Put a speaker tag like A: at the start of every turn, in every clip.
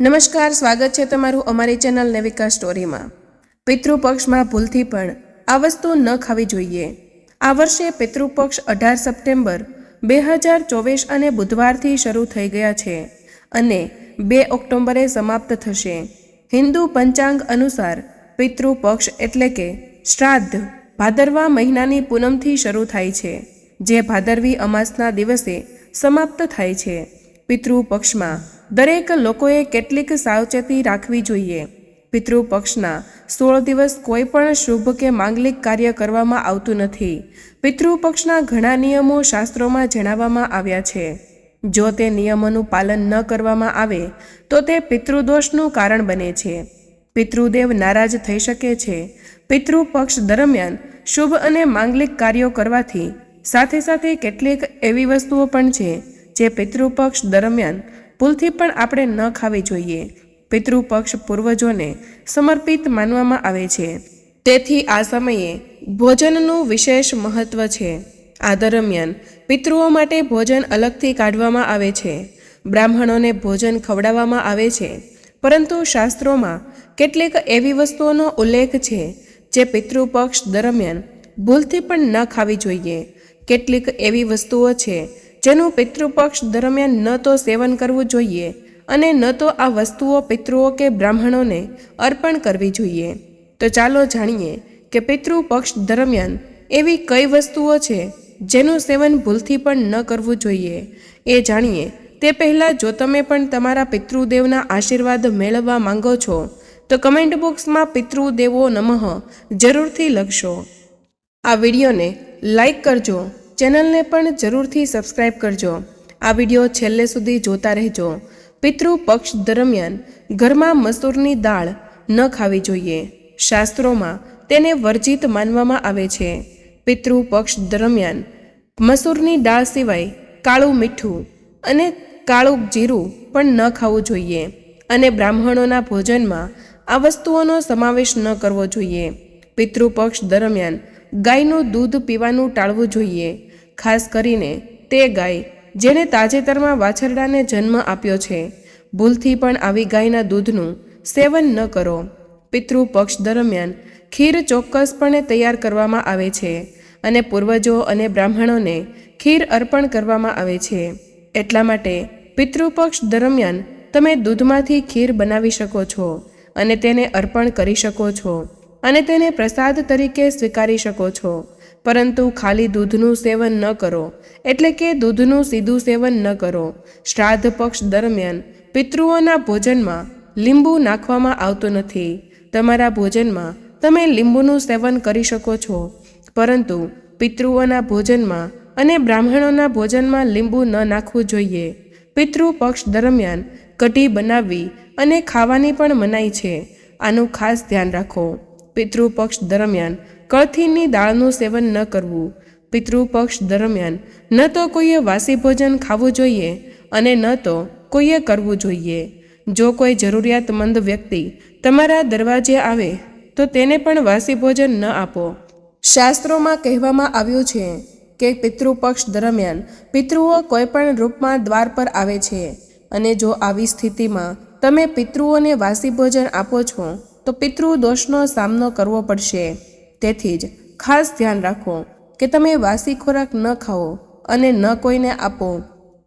A: નમસ્કાર, સ્વાગત છે તમારું અમારી ચેનલ નેવિકા સ્ટોરીમાં। પિતૃપક્ષમાં ભૂલથી પણ આ વસ્તુ ન ખાવી જોઈએ। આ વર્ષે પિતૃપક્ષ 18 સપ્ટેમ્બર 2024 અને બુધવારથી શરૂ થઈ ગયા છે અને 2 ઓક્ટોબરે સમાપ્ત થશે। હિન્દુ પંચાંગ અનુસાર પિતૃપક્ષ એટલે કે શ્રાદ્ધ ભાદરવા મહિનાની પૂનમથી શરૂ થાય છે, જે ભાદરવી અમાસના દિવસે સમાપ્ત થાય છે। પિતૃપક્ષમાં દરેક લોકોએ કેટલીક સાવચેતી રાખવી જોઈએ। પિતૃપક્ષના 16 દિવસ કોઈ પણ શુભ કે માંગલિક કાર્ય કરવામાં આવતું નથી। પિતૃપક્ષના ઘણા નિયમો શાસ્ત્રોમાં જણાવવામાં આવ્યા છે। જો તે નિયમોનું પાલન ન કરવામાં આવે તો તે પિતૃદોષનું કારણ બને છે। પિતૃદેવ નારાજ થઈ શકે છે। પિતૃપક્ષ દરમિયાન શુભ અને માંગલિક કાર્યો કરવાથી સાથે સાથે કેટલીક એવી વસ્તુઓ પણ છે જે પિતૃપક્ષ દરમિયાન ભૂલથી પણ આપણે ન ખાવી જોઈએ। પિતૃપક્ષ પૂર્વજોને સમર્પિત માનવામાં આવે છે, તેથી આ સમયે ભોજનનું વિશેષ મહત્વ છે। આ દરમિયાન પિતૃઓ માટે ભોજન અલગથી કાઢવામાં આવે છે। બ્રાહ્મણોને ભોજન ખવડાવવામાં આવે છે, પરંતુ શાસ્ત્રોમાં કેટલીક એવી વસ્તુઓનો ઉલ્લેખ છે જે પિતૃપક્ષ દરમિયાન ભૂલથી પણ ન ખાવી જોઈએ। કેટલીક એવી વસ્તુઓ છે જેનું પિતૃપક્ષ દરમિયાન ન તો સેવન કરવું જોઈએ અને ન તો આ વસ્તુઓ પિતૃઓ કે બ્રાહ્મણોને અર્પણ કરવી જોઈએ। તો ચાલો જાણીએ કે પિતૃપક્ષ દરમિયાન એવી કઈ વસ્તુઓ છે જેનું સેવન ભૂલથી પણ ન કરવું જોઈએ। એ જાણીએ તે પહેલાં જો તમે પણ તમારા પિતૃદેવના આશીર્વાદ મેળવવા માંગો છો તો કમેન્ટ બોક્સમાં પિતૃદેવો નમઃ જરૂરથી લખશો। આ વિડીયોને લાઈક કરજો, ચેનલને પણ જરૂરથી સબસ્ક્રાઈબ કરજો। આ વિડીયો છેલ્લે સુધી જોતા રહેજો। પિતૃપક્ષ દરમિયાન ઘરમાં મસૂરની દાળ ન ખાવી જોઈએ। શાસ્ત્રોમાં તેને વર્જિત માનવામાં આવે છે। પિતૃપક્ષ દરમિયાન મસૂરની દાળ સિવાય કાળું મીઠું અને કાળું જીરું પણ ન ખાવું જોઈએ અને બ્રાહ્મણોના ભોજનમાં આ વસ્તુઓનો સમાવેશ ન કરવો જોઈએ। પિતૃપક્ષ દરમિયાન ગાયનું દૂધ પીવાનું ટાળવું જોઈએ, ખાસ કરીને તે ગાય જેણે તાજેતરમાં વાછરડાને જન્મ આપ્યો છે। ભૂલથી પણ આવી ગાયના દૂધનું સેવન ન કરો। પિતૃપક્ષ દરમિયાન ખીર ચોક્કસપણે તૈયાર કરવામાં આવે છે અને પૂર્વજો અને બ્રાહ્મણોને ખીર અર્પણ કરવામાં આવે છે। એટલા માટે પિતૃપક્ષ દરમિયાન તમે દૂધમાંથી ખીર બનાવી શકો છો અને તેને અર્પણ કરી શકો છો અને તેને પ્રસાદ તરીકે સ્વીકારી શકો છો, પરંતુ ખાલી દૂધનું સેવન ન કરો, એટલે કે દૂધનું સીધું સેવન ન કરો। શ્રાદ્ધ પક્ષ દરમિયાન પિતૃઓના ભોજનમાં લીંબુ નાખવામાં આવતું નથી। તમારા ભોજનમાં તમે લીંબુનું સેવન કરી શકો છો, પરંતુ પિતૃઓના ભોજનમાં અને બ્રાહ્મણોના ભોજનમાં લીંબુ ન નાખવું જોઈએ। પિતૃપક્ષ દરમિયાન કઢી બનાવવી અને ખાવાની પણ મનાઈ છે, આનું ખાસ ધ્યાન રાખો। પિતૃપક્ષ દરમિયાન કળથીની દાળનું સેવન ન કરવું। પિતૃપક્ષ દરમિયાન ન તો કોઈએ વાસી ભોજન ખાવું જોઈએ અને ન તો કોઈએ કરવું જોઈએ। જો કોઈ જરૂરિયાતમંદ વ્યક્તિ તમારા દરવાજે આવે તો તેને પણ વાસી ભોજન ન આપો। શાસ્ત્રોમાં કહેવામાં આવ્યું છે કે પિતૃપક્ષ દરમિયાન પિતૃઓ કોઈ પણ રૂપમાં દ્વાર પર આવે છે અને જો આવી સ્થિતિમાં તમે પિતૃઓને વાસી ભોજન આપો છો તો પિતૃદોષનો સામનો કરવો પડશે। તેથી જ ખાસ ધ્યાન રાખો કે તમે વાસી ખોરાક ન ખાઓ અને ન કોઈને આપો।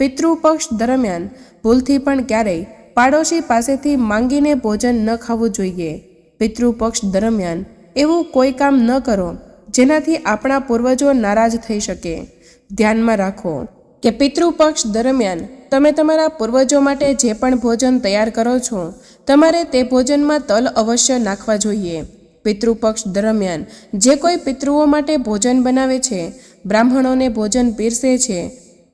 A: પિતૃપક્ષ દરમિયાન ભૂલથી પણ ક્યારેય પાડોશી પાસેથી માંગીને ભોજન ન ખાવું જોઈએ। પિતૃપક્ષ દરમિયાન એવું કોઈ કામ ન કરો જેનાથી આપણા પૂર્વજો નારાજ થઈ શકે। ધ્યાનમાં રાખો કે પિતૃપક્ષ દરમિયાન તમે તમારા પૂર્વજો માટે જે પણ ભોજન તૈયાર કરો છો, તમારે તે ભોજનમાં તલ અવશ્ય નાખવા જોઈએ। પિતૃપક્ષ દરમિયાન જે કોઈ પિતૃઓ માટે ભોજન બનાવે છે, બ્રાહ્મણોને ભોજન પીરસે છે,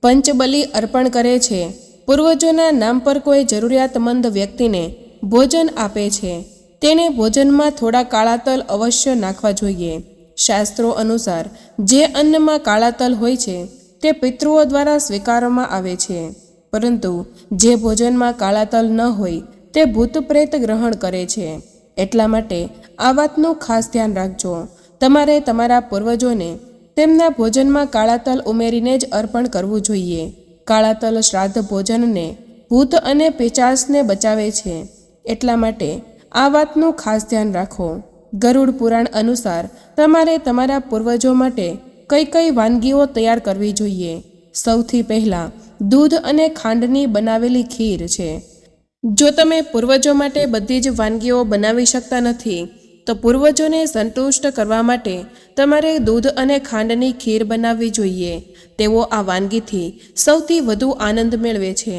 A: પંચબલિ અર્પણ કરે છે, પૂર્વજોના નામ પર કોઈ જરૂરિયાતમંદ વ્યક્તિને ભોજન આપે છે, તેને ભોજનમાં થોડા કાળા તલ અવશ્ય નાખવા જોઈએ। શાસ્ત્રો અનુસાર જે અન્નમાં કાળા તલ હોય છે તે પિતૃઓ દ્વારા સ્વીકારવામાં આવે છે, પરંતુ જે ભોજનમાં કાળા તલ ન હોય તે ભૂત પ્રેત ગ્રહણ કરે છે। એટલા માટે આ વાતનું ખાસ ધ્યાન રાખજો। તમારે તમારા પૂર્વજોને તેમના ભોજનમાં કાળા તલ ઉમેરીને જ અર્પણ કરવું જોઈએ। કાળા તલ શ્રાદ્ધ ભોજનને ભૂત અને પેચાશને બચાવે છે. એટલા માટે આ વાતનું ખાસ ધ્યાન રાખો. ગરુડ પુરાણ અનુસાર તમારે તમારા પૂર્વજો માટે કઈ કઈ વાનગીઓ તૈયાર કરવી જોઈએ. સૌથી પહેલાં દૂધ અને ખાંડની બનાવેલી ખીર છે. જો તમે પૂર્વજો માટે બધી જ વાનગીઓ બનાવી શકતા નથી તો પૂર્વજોને સંતુષ્ટ કરવા માટે તમારે દૂધ અને ખાંડની ખીર બનાવવી જોઈએ. તેઓ આ વાનગીથી સૌથી વધુ આનંદ મેળવે છે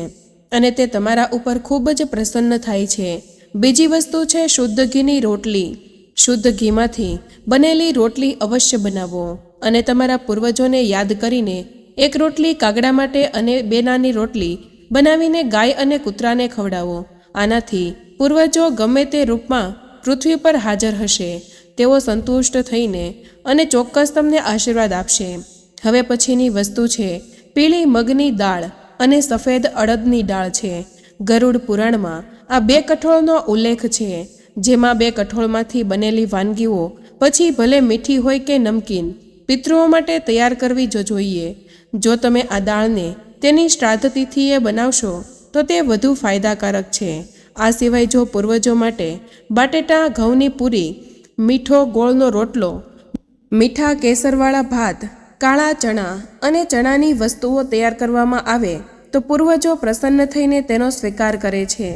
A: અને તે તમારા ઉપર ખૂબ જ પ્રસન્ન થાય છે. બીજી વસ્તુ છે શુદ્ધ ઘીની રોટલી. શુદ્ધ ઘીમાંથી બનેલી રોટલી અવશ્ય બનાવો અને તમારા પૂર્વજોને યાદ કરીને એક રોટલી કાગડા માટે અને 2 નાની રોટલી બનાવીને ગાય અને કૂતરાને ખવડાવો. આનાથી પૂર્વજો ગમે તે રૂપમાં પૃથ્વી પર હાજર હશે. તેઓ સંતુષ્ટ થઈને અને ચોક્કસ તમને આશીર્વાદ આપશે. હવે પછીની વસ્તુ છે પીળી મગની દાળ અને સફેદ અડદની દાળ છે. ગરુડ પુરાણમાં આ 2 કઠોળનો ઉલ્લેખ છે, જેમાં 2 કઠોળમાંથી બનેલી વાનગીઓ પછી ભલે મીઠી હોય કે નમકીન પિતૃઓ માટે તૈયાર કરવી જોઈએ. જો તમે આ દાળને તેની શ્રાદ્ધ તિથિએ બનાવશો તો તે વધુ ફાયદાકારક છે. આ સિવાય જો પૂર્વજો માટે બાટેટા, ઘઉંની પૂરી, મીઠો ગોળનો રોટલો, મીઠા કેસરવાળા ભાત, કાળા ચણા અને ચણાની વસ્તુઓ તૈયાર કરવામાં આવે તો પૂર્વજો પ્રસન્ન થઈને તેનો સ્વીકાર કરે છે.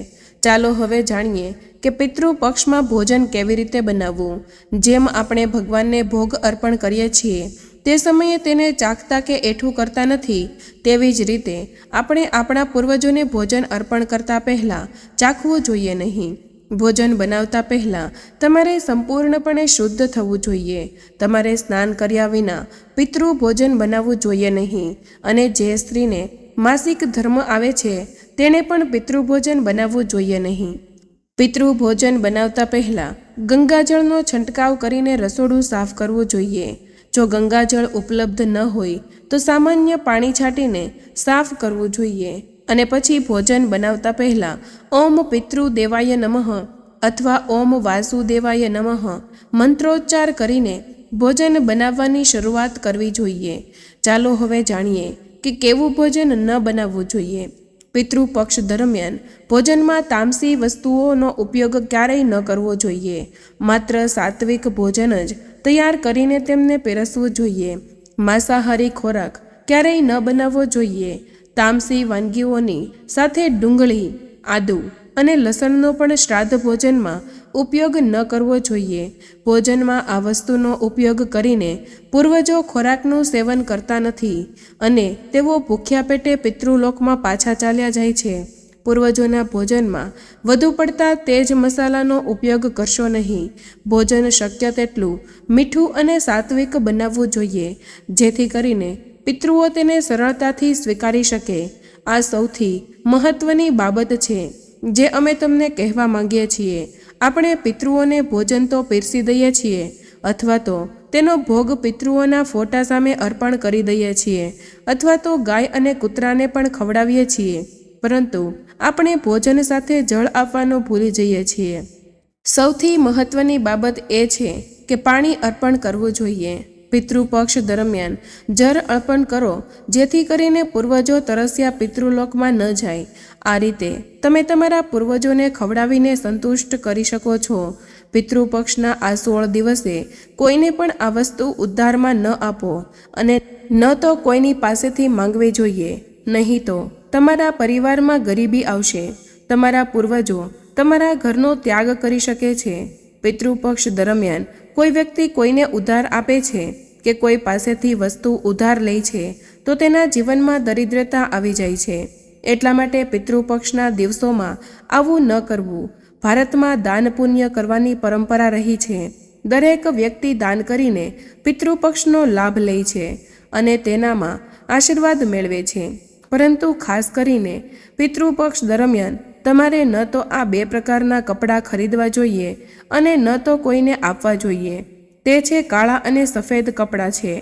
A: ચાલો હવે જાણીએ કે પિતૃ પક્ષમાં ભોજન કેવી રીતે બનાવવું. જેમ આપણે ભગવાનને ભોગ અર્પણ કરીએ છીએ તે સમયે તેને ચાખતા કે એઠું કરતા નથી, તેવી જ રીતે આપણે આપણા પૂર્વજોને ભોજન અર્પણ કરતા પહેલાં ચાખવું જોઈએ નહીં. ભોજન બનાવતા પહેલાં તમારે સંપૂર્ણપણે શુદ્ધ થવું જોઈએ. તમારે સ્નાન કર્યા વિના પિતૃ ભોજન બનાવવું જોઈએ નહીં. અને જે સ્ત્રીને માસિક ધર્મ આવે છે તેણે પણ પિતૃભોજન બનાવવું જોઈએ નહીં. પિતૃભોજન બનાવતા પહેલાં ગંગાજળનો છંટકાવ કરીને રસોડું સાફ કરવું જોઈએ. જો ગંગાજળ ઉપલબ્ધ ન હોય તો સામાન્ય પાણી છાંટીને સાફ કરવું જોઈએ. અને પછી ભોજન બનાવતા પહેલાં ઓમ પિતૃ દેવાય નમઃ અથવા ઓમ વાસુદેવાય નમઃ મંત્રોચ્ચાર કરીને ભોજન બનાવવાની શરૂઆત કરવી જોઈએ. ચાલો હવે જાણીએ કે કેવું ભોજન ન બનાવવું જોઈએ. પિતૃપક્ષ દરમિયાન ભોજનમાં તામસી વસ્તુઓનો ઉપયોગ ક્યારેય ન કરવો જોઈએ. માત્ર સાત્વિક ભોજન જ તૈયાર કરીને તેમને પીરસવું જોઈએ. માંસાહારી ખોરાક ક્યારેય ન બનાવવો જોઈએ. તામસી વાનગીઓની સાથે ડુંગળી, આદુ અને લસણનો પણ શ્રાદ્ધ ભોજનમાં ઉપયોગ ન કરવો જોઈએ. ભોજનમાં આ વસ્તુનો ઉપયોગ કરીને પૂર્વજો ખોરાકનું સેવન કરતા નથી અને તેઓ ભૂખ્યા પેટે પિતૃલોકમાં પાછા ચાલ્યા જાય છે. પૂર્વજોના ભોજનમાં વધુ પડતા તેજ મસાલાનો ઉપયોગ કરશો નહીં. ભોજન શક્ય તેટલું મીઠું અને સાત્વિક બનાવવું જોઈએ, જેથી કરીને પિતૃઓ તેને સરળતાથી સ્વીકારી શકે. આ સૌથી મહત્ત્વની બાબત છે જે અમે તમને કહેવા માંગીએ છીએ. આપણે પિતૃઓને ભોજન તો પીરસી દઈએ છીએ અથવા તો તેનો ભોગ પિતૃઓના ફોટા સામે અર્પણ કરી દઈએ છીએ અથવા તો ગાય અને કૂતરાને પણ ખવડાવીએ છીએ, પરંતુ આપણે ભોજન સાથે જળ આપવાનું ભૂલી જઈએ છીએ. સૌથી મહત્ત્વની બાબત એ છે કે પાણી અર્પણ કરવું જોઈએ. પિતૃપક્ષ દરમિયાન જળ અર્પણ કરો, જેથી કરીને પૂર્વજો તરસ્યા પિતૃલોકમાં ન જાય. આ રીતે તમે તમારા પૂર્વજોને ખવડાવીને સંતુષ્ટ કરી શકો છો. પિતૃપક્ષના આ 16 દિવસે કોઈને પણ આ વસ્તુ ઉદ્ધારમાં ન આપો અને ન તો કોઈની પાસેથી માંગવી જોઈએ. નહીં તો તમારા પરિવારમાં ગરીબી આવશે. તમારા પૂર્વજો તમારા ઘરનો ત્યાગ કરી શકે છે. પિતૃપક્ષ દરમિયાન કોઈ વ્યક્તિ કોઈને ઉધાર આપે છે કે કોઈ પાસેથી વસ્તુ ઉધાર લે છે તો તેના જીવનમાં દરિદ્રતા આવી જાય છે. એટલા માટે પિતૃપક્ષના દિવસોમાં આવું ન કરવું. ભારતમાં દાન પુણ્ય કરવાની પરંપરા રહી છે. દરેક વ્યક્તિ દાન કરીને પિતૃપક્ષનો લાભ લે છે અને તેનામાં આશીર્વાદ મેળવે છે. પરંતુ ખાસ કરીને પિતૃપક્ષ દરમિયાન તમારે ન તો આ 2 પ્રકારના કપડાં ખરીદવા જોઈએ અને ન તો કોઈને આપવા જોઈએ. તે છે કાળા અને સફેદ કપડાં છે.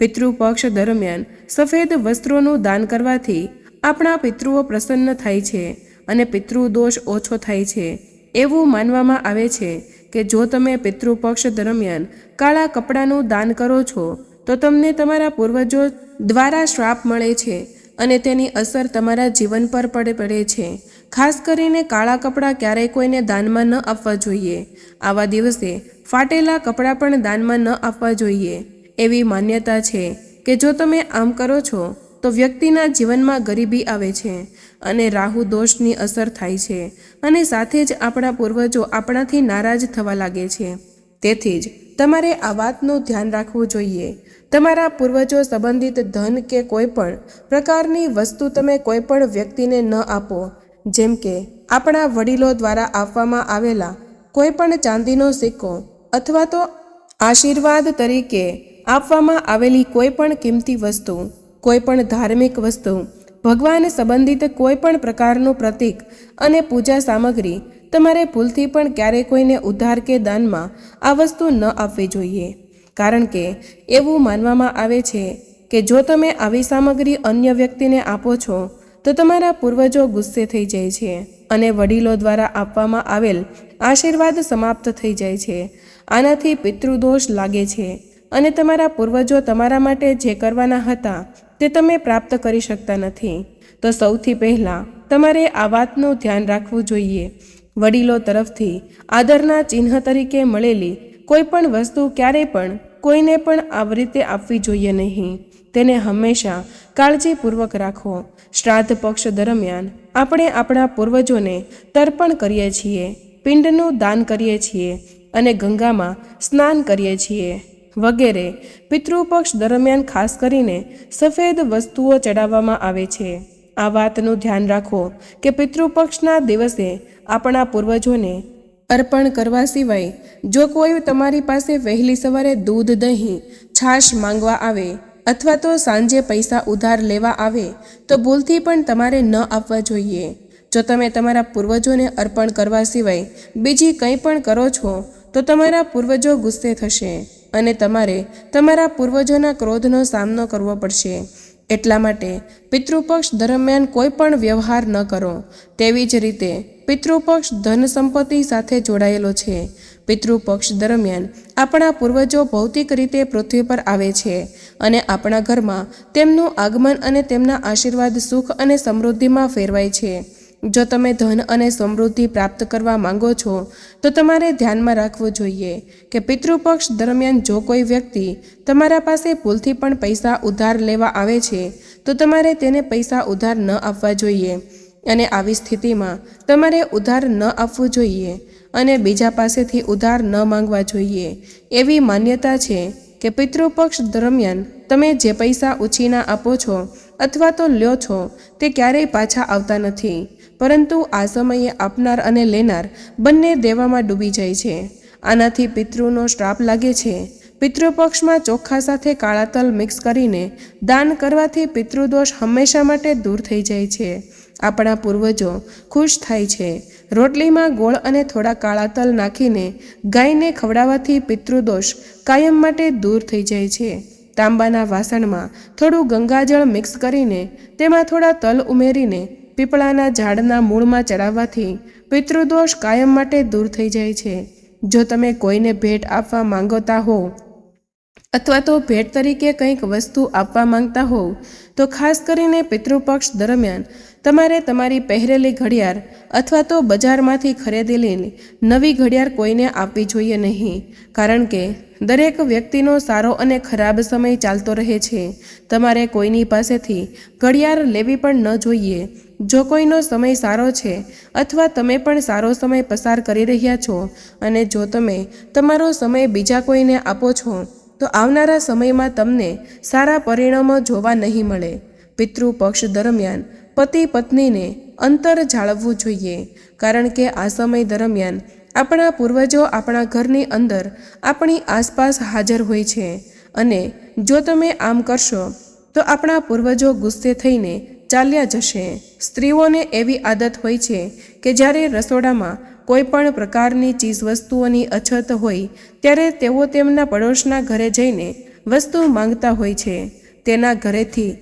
A: પિતૃપક્ષ દરમિયાન સફેદ વસ્ત્રોનું દાન કરવાથી આપણા પિતૃઓ પ્રસન્ન થાય છે અને પિતૃદોષ ઓછો થાય છે. એવું માનવામાં આવે છે કે જો તમે પિતૃપક્ષ દરમિયાન કાળા કપડાનું દાન કરો છો તો તમને તમારા પૂર્વજો દ્વારા શ્રાપ મળે છે અને તેની અસર તમારા જીવન પર પડે છે. ખાસ કરીને કાળા કપડાં ક્યારેય કોઈને દાનમાં ન આપવા જોઈએ. આવા દિવસે ફાટેલા કપડાં પણ દાનમાં ન આપવા જોઈએ. એવી માન્યતા છે કે જો તમે આમ કરો છો તો વ્યક્તિના જીવનમાં ગરીબી આવે છે અને રાહુ દોષની અસર થાય છે અને સાથે જ આપણા પૂર્વજો આપણાથી નારાજ થવા લાગે છે. તેથી જ તમારે આ વાતનું ધ્યાન રાખવું જોઈએ. તમારા પૂર્વજો સંબંધિત ધન કે કોઈ પણ પ્રકારની વસ્તુ તમે કોઈ પણ વ્યક્તિને ન આપો. જેમ કે આપણા વડીલો દ્વારા આપવામાં આવેલા કોઈ પણ ચાંદીનો સિક્કો અથવા તો આશીર્વાદ તરીકે આપવામાં આવેલી કોઈ પણ કિંમતી વસ્તુ, કોઈ પણ ધાર્મિક વસ્તુ, ભગવાન સંબંધિત કોઈ પણ પ્રકારનું પ્રતીક અને પૂજા સામગ્રી તમારે ભૂલથી પણ ક્યારેય કોઈને ઉધાર કે દાનમાં આ વસ્તુ ન આપવી જોઈએ. કારણ કે એવું માનવામાં આવે છે કે જો તમે આવી સામગ્રી અન્ય વ્યક્તિને આપો છો તો તમારા પૂર્વજો ગુસ્સે થઈ જાય છે અને વડીલો દ્વારા આપવામાં આવેલ આશીર્વાદ સમાપ્ત થઈ જાય છે. આનાથી પિતૃદોષ લાગે છે અને તમારા પૂર્વજો તમારા માટે જે કરવાના હતા તે તમે પ્રાપ્ત કરી શકતા નથી. તો સૌથી પહેલાં તમારે આ વાતનું ધ્યાન રાખવું જોઈએ. વડીલો તરફથી આદરના ચિહ્ન તરીકે મળેલી કોઈ પણ વસ્તુ ક્યારેય પણ કોઈને પણ આવી રીતે આપવી જોઈએ નહીં. તેને હંમેશા કાળજીપૂર્વક રાખો. શ્રાદ્ધ પક્ષ દરમિયાન આપણે આપણા પૂર્વજોને તર્પણ કરીએ છીએ, પિંડનું દાન કરીએ છીએ અને ગંગામાં સ્નાન કરીએ છીએ વગેરે. પિતૃપક્ષ દરમિયાન ખાસ કરીને સફેદ વસ્તુઓ ચડાવવામાં આવે છે. આ વાતનું ધ્યાન રાખો કે પિતૃપક્ષના દિવસે આપણા પૂર્વજોને અર્પણ કરવા સિવાય જો કોઈ તમારી પાસે વહેલી સવારે દૂધ, દહીં, છાશ માંગવા આવે અથવા તો સાંજે પૈસા ઉધાર લેવા આવે તો ભૂલથી પણ તમારે ન આપવા જોઈએ. જો તમે તમારા પૂર્વજોને અર્પણ કરવા સિવાય બીજી કંઈ પણ કરો છો તો તમારા પૂર્વજો ગુસ્સે થશે અને તમારે તમારા પૂર્વજોના ક્રોધનો સામનો કરવો પડશે. એટલા માટે પિતૃપક્ષ દરમિયાન કોઈ પણ વ્યવહાર ન કરો. તેવી જ રીતે પિતૃપક્ષ ધન સંપત્તિ સાથે જોડાયેલો છે. પિતૃપક્ષ દરમિયાન આપણા પૂર્વજો ભૌતિક રીતે પૃથ્વી પર આવે છે અને આપણા ઘરમાં તેમનું આગમન અને તેમના આશીર્વાદ સુખ અને સમૃદ્ધિમાં ફેરવાય છે. જો તમે ધન અને સમૃદ્ધિ પ્રાપ્ત કરવા માંગો છો તો તમારે ધ્યાનમાં રાખવું જોઈએ કે પિતૃપક્ષ દરમિયાન જો કોઈ વ્યક્તિ તમારા પાસે ભૂલથી પણ પૈસા ઉધાર લેવા આવે છે તો તમારે તેને પૈસા ઉધાર ન આપવા જોઈએ અને આવી સ્થિતિમાં તમારે ઉધાર ન આપવું જોઈએ અને બીજા પાસેથી ઉધાર ન માંગવા જોઈએ. એવી માન્યતા છે કે પિતૃપક્ષ દરમિયાન તમે જે પૈસા ઉછીના આપો છો અથવા તો લ્યો છો તે ક્યારેય પાછા આવતા નથી, પરંતુ આ સમયે આપનાર અને લેનાર બંને દેવામાં ડૂબી જાય છે. આનાથી પિતૃનો શ્રાપ લાગે છે. પિતૃપક્ષમાં ચોખા સાથે કાળા તલ મિક્સ કરીને દાન કરવાથી પિતૃદોષ હંમેશા માટે દૂર થઈ જાય છે. આપણા પૂર્વજો ખુશ થાય છે. રોટલીમાં ગોળ અને થોડા કાળા તલ નાખીને ગાયને ખવડાવવાથી પિતૃદોષ કાયમ માટે દૂર થઈ જાય છે. તાંબાના વાસણમાં થોડું ગંગાજળ મિક્સ કરીને તેમાં થોડા તલ ઉમેરીને પીપળાના ઝાડના મૂળમાં ચડાવવાથી પિતૃદોષ કાયમ માટે દૂર થઈ જાય છે. જો તમે કોઈને ભેટ આપવા માંગતા હો અથવા તો ભેટ તરીકે કંઈક વસ્તુ આપવા માંગતા હોવ તો ખાસ કરીને પિતૃપક્ષ દરમિયાન તમારે તમારી પહેરેલી ઘડિયાળ અથવા તો બજારમાંથી ખરીદેલી નવી ઘડિયાળ કોઈને આપવી જોઈએ નહીં. કારણ કે દરેક વ્યક્તિનો સારો અને ખરાબ સમય ચાલતો રહે છે. તમારે કોઈની પાસેથી ઘડિયાળ લેવી પણ ન જોઈએ. જો કોઈનો સમય સારો છે અથવા તમે પણ સારો સમય પસાર કરી રહ્યા છો અને જો તમે તમારો સમય બીજા કોઈને આપો છો તો આવનારા સમયમાં તમને સારા પરિણામો જોવા નહીં મળે. પિતૃપક્ષ દરમિયાન પતિ પત્નીને અંતર જાળવવું જોઈએ. કારણ કે આ સમય દરમિયાન આપણા પૂર્વજો આપણા ઘરની અંદર આપણી આસપાસ હાજર હોય છે અને જો તમે આમ કરશો તો આપણા પૂર્વજો ગુસ્સે થઈને ચાલ્યા જશે. સ્ત્રીઓને એવી આદત હોય છે કે જ્યારે રસોડામાં કોઈ પણ પ્રકારની ચીજવસ્તુઓની અછત હોય ત્યારે તેઓ તેમના પડોશના ઘરે જઈને વસ્તુ માંગતા હોય છે. તેના ઘરેથી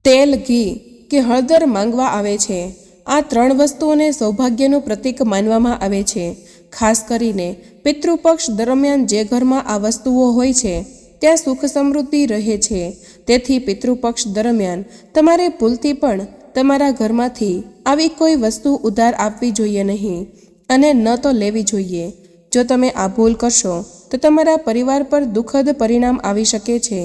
A: તેલ, ઘી કે હળદર માંગવા આવે છે. આ 3 વસ્તુઓને સૌભાગ્યનું પ્રતીક માનવામાં આવે છે. ખાસ કરીને પિતૃપક્ષ દરમિયાન જે ઘરમાં આ વસ્તુઓ હોય છે ત્યાં સુખ સમૃદ્ધિ રહે છે. તેથી પિતૃપક્ષ દરમિયાન તમારે ભૂલથી પણ તમારા ઘરમાંથી આવી કોઈ વસ્તુ ઉધાર આપવી જોઈએ નહીં અને ન તો લેવી જોઈએ. જો તમે આ ભૂલ કરશો તો તમારા પરિવાર પર દુઃખદ પરિણામ આવી શકે છે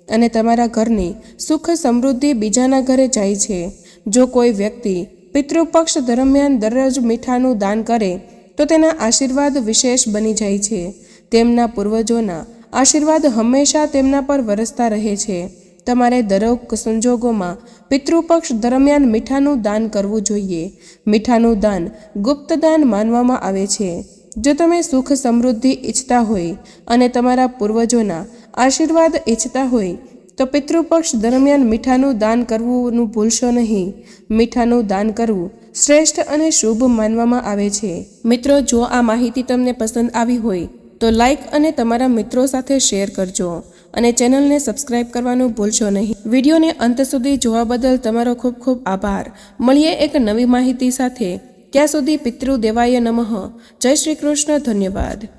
A: અને તમારા ઘરની સુખ સમૃદ્ધિ બીજાના ઘરે જાય છે. જો કોઈ વ્યક્તિ પિતૃપક્ષ દરમિયાન દરરોજ મીઠાનું દાન કરે તો તેના આશીર્વાદ વિશેષ બની જાય છે. તેમના પૂર્વજોના આશીર્વાદ હંમેશા તેમના પર વરસતા રહે છે. તમારે દરેક સંજોગોમાં પિતૃપક્ષ દરમિયાન મીઠાનું દાન કરવું જોઈએ. મીઠાનું દાન ગુપ્ત દાન માનવામાં આવે છે. જો તમે સુખ સમૃદ્ધિ ઈચ્છતા હોય અને તમારા પૂર્વજોના આશીર્વાદ ઈચ્છતા હોય તો પિતૃપક્ષ દરમિયાન મીઠાનું દાન કરવું ભૂલશો નહીં. મીઠાનું દાન કરવું શ્રેષ્ઠ અને શુભ માનવામાં આવે છે. મિત્રો, જો આ માહિતી તમને પસંદ આવી હોય તો લાઈક અને તમારા મિત્રો સાથે શેર કરજો અને ચેનલને સબસ્ક્રાઇબ કરવાનું ભૂલશો નહીં. વિડીયોને અંત સુધી જોવા બદલ તમારો ખૂબ ખૂબ આભાર. મળીએ એક નવી માહિતી સાથે. ત્યાં સુધી પિતૃદેવાય નમઃ. જય શ્રી કૃષ્ણ. ધન્યવાદ.